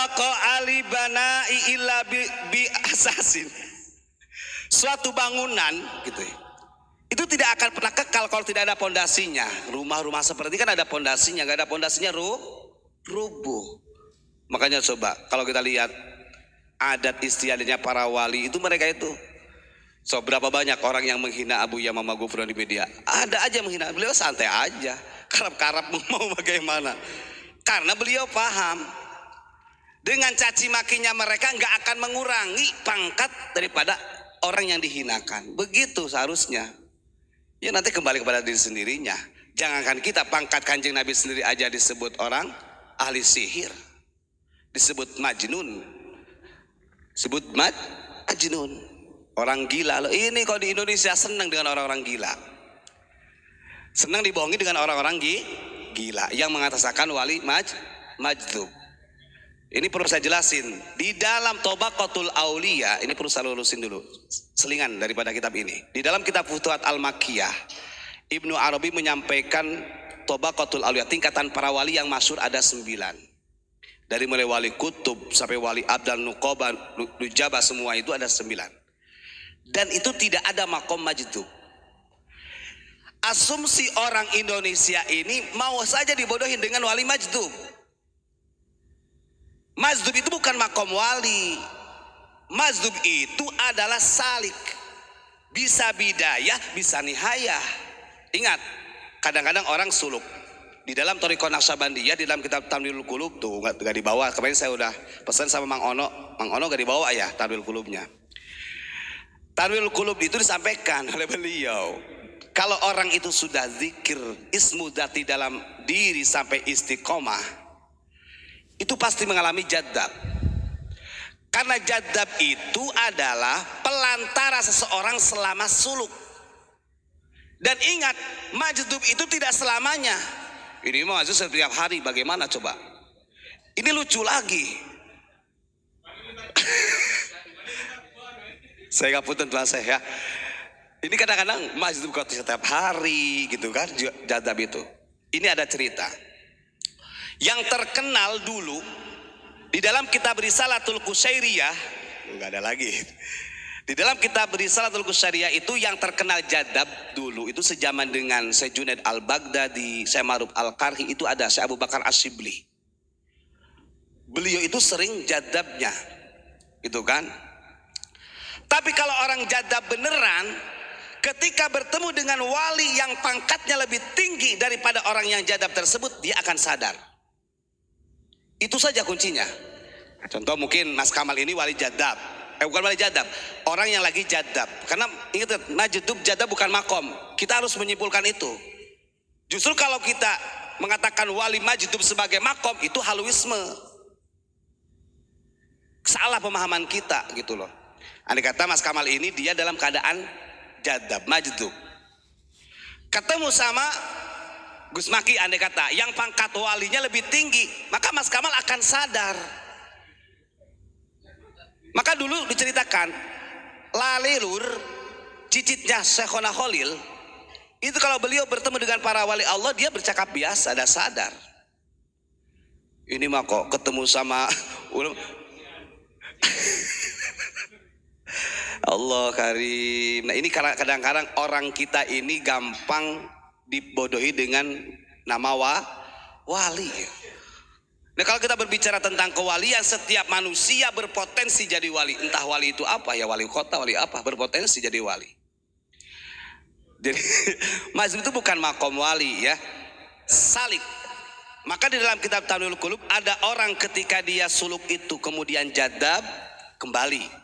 bako alibana'i illa bi asasin. Suatu bangunan gitu ya, itu tidak akan pernah kekal kalau tidak ada pondasinya. Rumah-rumah seperti kan ada pondasinya, nggak ada pondasinya rubuh. Makanya coba kalau kita lihat adat istiadatnya para wali itu, mereka itu berapa banyak orang yang menghina Abu Yamamah Ghufran di media. Ada aja menghina beliau, santai aja, karap-karap mau bagaimana. Karena beliau paham dengan caci makinya mereka nggak akan mengurangi pangkat daripada orang yang dihinakan. Begitu seharusnya. Ya nanti kembali kepada diri sendirinya. Jangankan kita, pangkat Kanjeng Nabi sendiri aja disebut orang ahli sihir, disebut majnun, disebut majnun, orang gila. Loh, ini kalau di Indonesia senang dengan orang-orang gila, senang dibohongi dengan orang-orang gila yang mengatakan wali majdub. Ini perlu saya jelasin. Di dalam Tobaqatul Aulia, ini perlu saya lurusin dulu selingan daripada kitab ini. Di dalam kitab Futuhat Al-Makkiyah, Ibnu Arabi menyampaikan Tobaqatul Aulia, tingkatan para wali yang masyhur ada 9. Dari mulai wali kutub sampai wali abdal, nuqaba, nujaba, semua itu ada 9. Dan itu tidak ada makom majdub. Asumsi orang Indonesia ini mau saja dibodohin dengan wali majdub. Majdub itu bukan makom wali. Majdub itu adalah salik. Bisa bidayah, bisa nihayah. Ingat, kadang-kadang orang suluk. Di dalam Thariqah Naqsyabandiyah, di dalam kitab Tanwirul Qulub tuh nggak dibawa. Kemarin saya udah pesan sama Mang Ono nggak dibawa ya Tanwirul Qulubnya. Tanwirul Qulub itu disampaikan oleh beliau. Kalau orang itu sudah zikir ismu dzati dalam diri sampai istiqomah, itu pasti mengalami jadzab. Karena jadzab itu adalah pelantara seseorang selama suluk. Dan ingat, majdub itu tidak selamanya. Ini maksud setiap hari, bagaimana coba? Ini lucu lagi. Saya nggak punten tuan saya ya. Ini kadang-kadang majdub setiap hari gitu kan, jadzab itu. Ini ada cerita. Yang terkenal dulu di dalam kitab Risalatul Qusyairiyah, enggak ada lagi. Di dalam kitab Risalatul Qusyairiyah itu yang terkenal jadab dulu itu sejaman dengan Syekh Junaid Al-Baghdadi, Syekh Ma'ruf Al-Qarhi, itu ada Syekh Abu Bakar Asyibli. Beliau itu sering jadabnya, gitu kan. Tapi kalau orang jadab beneran, ketika bertemu dengan wali yang pangkatnya lebih tinggi daripada orang yang jadab tersebut, dia akan sadar. Itu saja kuncinya. Contoh mungkin Mas Kamal ini wali jadab, bukan wali jadab, orang yang lagi jadab. Karena ingat, majdub jadab bukan makom. Kita harus menyimpulkan itu. Justru kalau kita mengatakan wali majdub sebagai makom, itu haluisme. Salah pemahaman kita gitu loh. Andai kata Mas Kamal ini dia dalam keadaan jadab, majdub, ketemu sama Gus Maki, andai kata yang pangkat walinya lebih tinggi, maka Mas Kamal akan sadar. Maka dulu diceritakan Lalilur, cicitnya Syekhona Khalil, itu kalau beliau bertemu dengan para wali Allah, dia bercakap biasa, ada sadar. Ini mah kok ketemu sama Allah karim. Nah ini kadang-kadang orang kita ini gampang dibodohi dengan nama wali. Nah kalau kita berbicara tentang kewalian, setiap manusia berpotensi jadi wali. Entah wali itu apa ya, wali kota, wali apa, berpotensi jadi wali. Jadi maksud itu bukan makom wali ya, salik. Maka di dalam kitab Tanwirul Qulub ada orang ketika dia suluk itu kemudian jadab kembali.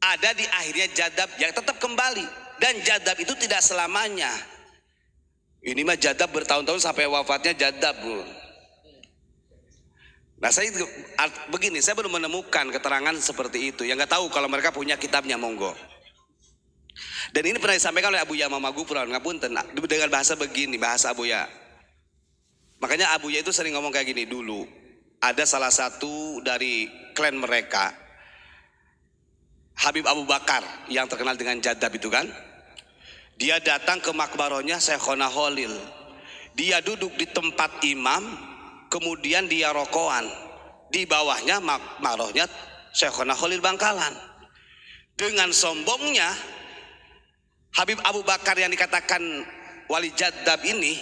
Ada di akhirnya jadab yang tetap kembali. Dan jadab itu tidak selamanya. Ini mah jadab bertahun-tahun sampai wafatnya jadab, Bu. Nah saya begini, saya belum menemukan keterangan seperti itu. Yang nggak tahu kalau mereka punya kitabnya, monggo. Dan ini pernah disampaikan oleh Abu Yamamah Ghufran, ngapunten, dengan bahasa begini, bahasa Abuya. Makanya Abuya itu sering ngomong kayak gini dulu. Ada salah satu dari klan mereka, Habib Abu Bakar, yang terkenal dengan jadab itu kan. Dia datang ke makbarohnya Syekhona Khalil. Dia duduk di tempat imam, kemudian dia rokokan. Di bawahnya makmarohnya Syekhona Khalil Bangkalan. Dengan sombongnya Habib Abu Bakar yang dikatakan wali jadab ini,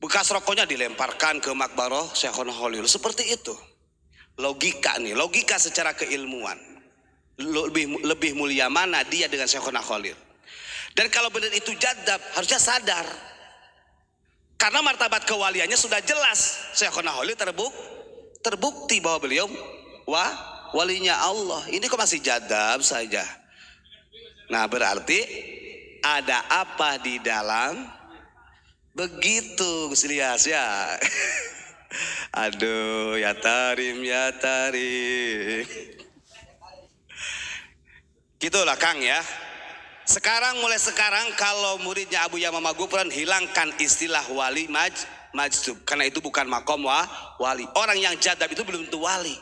bekas rokoknya dilemparkan ke makbaroh Syekhona Khalil. Seperti itu. Logika nih, logika secara keilmuan. Lebih mulia mana dia dengan Syekhona Khalil. Dan kalau benar itu jadab, harusnya sadar. Karena martabat kewaliannya sudah jelas. Syekhona Khalil terbukti bahwa beliau walinya Allah. Ini kok masih jadab saja. Nah, berarti ada apa di dalam? Begitu Gus Ilyas ya. Aduh, ya tarim, ya tarim. Gitulah Kang ya. Mulai sekarang kalau muridnya Abu Yamamah Ghufran, hilangkan istilah wali majdub. Karena itu bukan makom wali. Orang yang jadab itu belum tentu wali.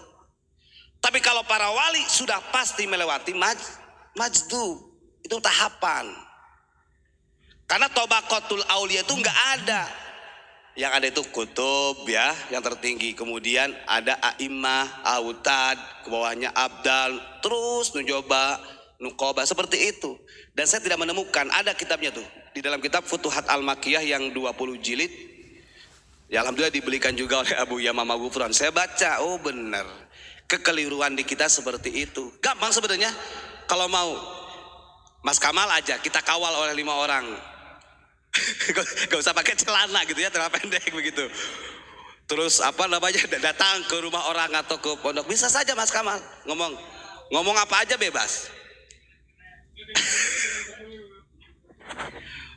Tapi kalau para wali sudah pasti melewati majdub. Itu tahapan. Karena Tobaqatul Aulia itu enggak ada. Yang ada itu kutub ya, yang tertinggi. Kemudian ada a'immah, autad, ke bawahnya abdal, terus nujoba, nukoba, seperti itu. Dan saya tidak menemukan, ada kitabnya tuh. Di dalam kitab Futuhat Al-Makkiyah yang 20 jilid. Ya alhamdulillah dibelikan juga oleh Abu Yamamah Ghufran. Saya baca, oh benar. Kekeliruan di kita seperti itu. Gampang sebenarnya. Kalau mau Mas Kamal aja, kita kawal oleh 5 orang. Gak usah pakai celana gitu ya, celana pendek begitu. Terus datang ke rumah orang atau ke pondok, bisa saja Mas Kamal ngomong apa aja bebas.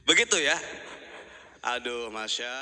Begitu ya. Aduh, Masya